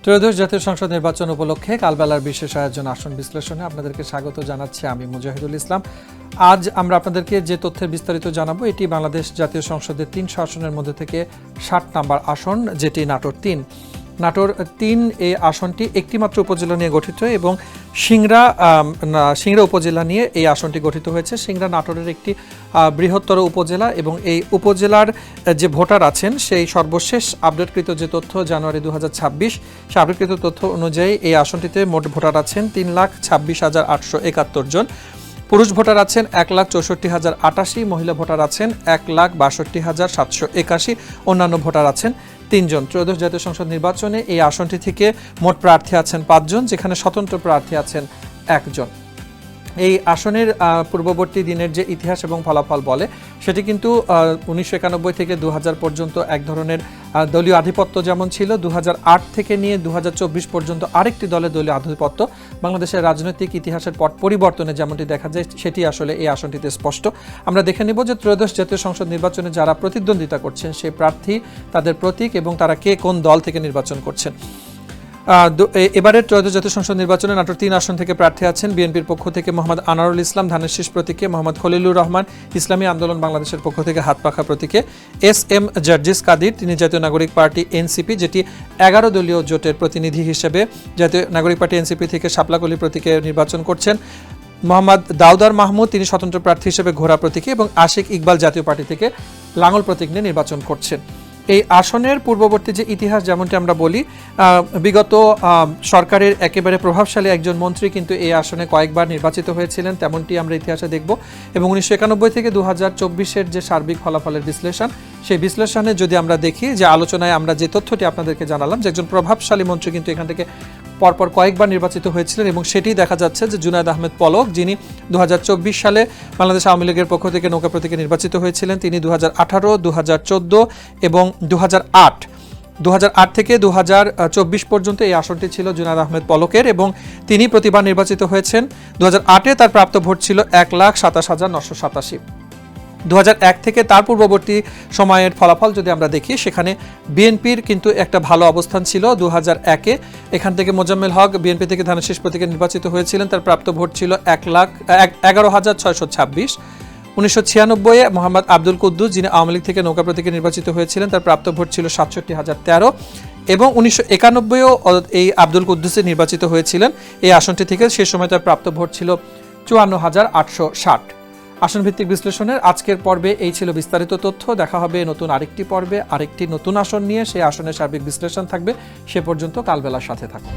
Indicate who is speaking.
Speaker 1: ত্রয়োদশ জাতীয় সংসদ নির্বাচন উপলক্ষে কালবেলার বিশেষ আয়োজন আসন বিশ্লেষণে আপনাদেরকে স্বাগত জানাচ্ছি আমি মুজাহিদুল ইসলাম। আজ আমরা আপনাদেরকে যে তথ্যের বিস্তারিত জানাবো এটি বাংলাদেশ জাতীয় সংসদের 300 আসনের মধ্যে থেকে 60 নম্বর আসন, যেটি নাটোর 3। নাটোর 3 এই আসনটি একটি মাত্র উপজেলা নিয়ে গঠিত এবং সিংড়া উপজেলা নিয়ে এই আসনটি গঠিত হয়েছে। সিংড়া নাটোরের একটি বৃহত্তর উপজেলা এবং এই উপজেলার যে ভোটার আছেন সেই সর্বশেষ আপডেটকৃত যে তথ্য জানুয়ারি 2026 সে আপডেটকৃত তথ্য অনুযায়ী এই আসনটিতে মোট ভোটার আছেন 3,26,871 জন। পুরুষ ভোটার আছেন 1,64,088, মহিলা ভোটার আছেন 1,62,781, অন্যান্য ভোটার আছেন 3 জন। ত্রয়োদশ জাতীয় সংসদ নির্বাচনে এই আসনটি থেকে মোট প্রার্থী আছেন 5 জন, যেখানে স্বতন্ত্র প্রার্থী আছেন 1 জন। এই আসনের পূর্ববর্তী দিনের যে ইতিহাস এবং ফলাফল বলে সেটি কিন্তু 1991 থেকে 2000 পর্যন্ত এক ধরনের দলীয় আধিপত্য যেমন ছিল, 2008 থেকে নিয়ে 2024 পর্যন্ত আরেকটি দলের দলীয় আধিপত্য বাংলাদেশের রাজনৈতিক ইতিহাসের পট পরিবর্তনে যেমনটি দেখা যায় সেটি আসলে এই আসনটিতে স্পষ্ট। আমরা দেখে নিব যে ত্রয়োদশ জাতীয় সংসদ নির্বাচনে যারা প্রতিদ্বন্দ্বিতা করছেন সেই প্রার্থী, তাদের প্রতীক এবং তারা কে কোন দল থেকে নির্বাচন করছেন। এবারের ত্রয়োদশ জাতীয় সংসদ নির্বাচনে নাটোর 3 আসন থেকে প্রার্থী আছেন বিএনপির পক্ষ থেকে মোহাম্মদ আনারুল ইসলাম ধানের শীষ প্রতীকে, মোহাম্মদ খলিলুর রহমান ইসলামী আন্দোলন বাংলাদেশের পক্ষ থেকে হাতপাখা প্রতীকে, এস.এম. জার্জিস কাদির তিনি জাতীয় নাগরিক পার্টি এনসিপি, যেটি 11 দলীয় জোটের প্রতিনিধি হিসেবে জাতীয় নাগরিক পার্টি এনসিপি থেকে শাপলাকলি প্রতীকে নির্বাচন করছেন। মোহাম্মদ দাউদার মাহমুদ তিনি স্বতন্ত্র প্রার্থী হিসেবে ঘোড়া প্রতীকে এবং আশিক ইকবাল জাতীয় পার্টি থেকে লাঙ্গল প্রতীক নিয়ে নির্বাচন করছেন। এই আসনের পূর্ববর্তী যে ইতিহাস যেমনটি আমরা বলি, বিগত সরকারের একেবারে প্রভাবশালী একজন মন্ত্রী কিন্তু এই আসনে কয়েকবার নির্বাচিত হয়েছিলেন, তেমনটি আমরা ইতিহাসে দেখব। এবং 1991 থেকে 2024-এর যে সার্বিক ফলাফলের বিশ্লেষণ, সেই বিশ্লেষণে যদি আমরা দেখি যে আলোচনায় আমরা যে তথ্যটি আপনাদেরকে জানালাম যে একজন প্রভাবশালী মন্ত্রী কিন্তু এখান থেকে পরপর কয়েকবার নির্বাচিত হয়েছিলেন এবং সেটি দেখা যাচ্ছে যে জুনায়েদ আহমেদ পলক যিনি 2024 সালে বাংলাদেশ আওয়ামী লীগের পক্ষ থেকে নৌকা প্রতীকে নির্বাচিত হয়েছিলেন, তিনি 2018, 2014 এবং 2008 থেকে 2024 পর্যন্ত এই আসনটি ছিল জুনায়েদ আহমেদ পলকের এবং তিনি প্রতিবার নির্বাচিত হয়েছেন। 2008-এ তার প্রাপ্ত ভোট ছিল 1,27,987। 2001 থেকে তার পূর্ববর্তী সময়ের ফলাফল যদি আমরা দেখি সেখানে বিএনপির কিন্তু একটা ভালো অবস্থান ছিল। 2001-এ এখান থেকে মোজাম্মেল হক বিএনপি থেকে ধানের শীষ প্রতীকে নির্বাচিত হয়েছিলেন, তার প্রাপ্ত ভোট ছিল 1,11,626। 1996-এ মোহাম্মদ আব্দুল কুদ্দুস যিনি আওয়ামী লীগ থেকে নৌকা প্রতীকে নির্বাচিত হয়েছিলেন, তার প্রাপ্ত ভোট ছিল 67,013 এবং 1991-এও এই আব্দুল কুদ্দুসে নির্বাচিত হয়েছিলেন এই আসনটি থেকে, সে সময় তার প্রাপ্ত ভোট ছিল 54,860। আসন ভিত্তিক বিশ্লেষণের আজকের পর্বে এই ছিল বিস্তারিত তথ্য। দেখা হবে নতুন আরেকটি পর্বে আরেকটি নতুন আসন নিয়ে, সেই আসনের সার্বিক বিশ্লেষণ থাকবে। সে পর্যন্ত কালবেলার সাথে থাকুন।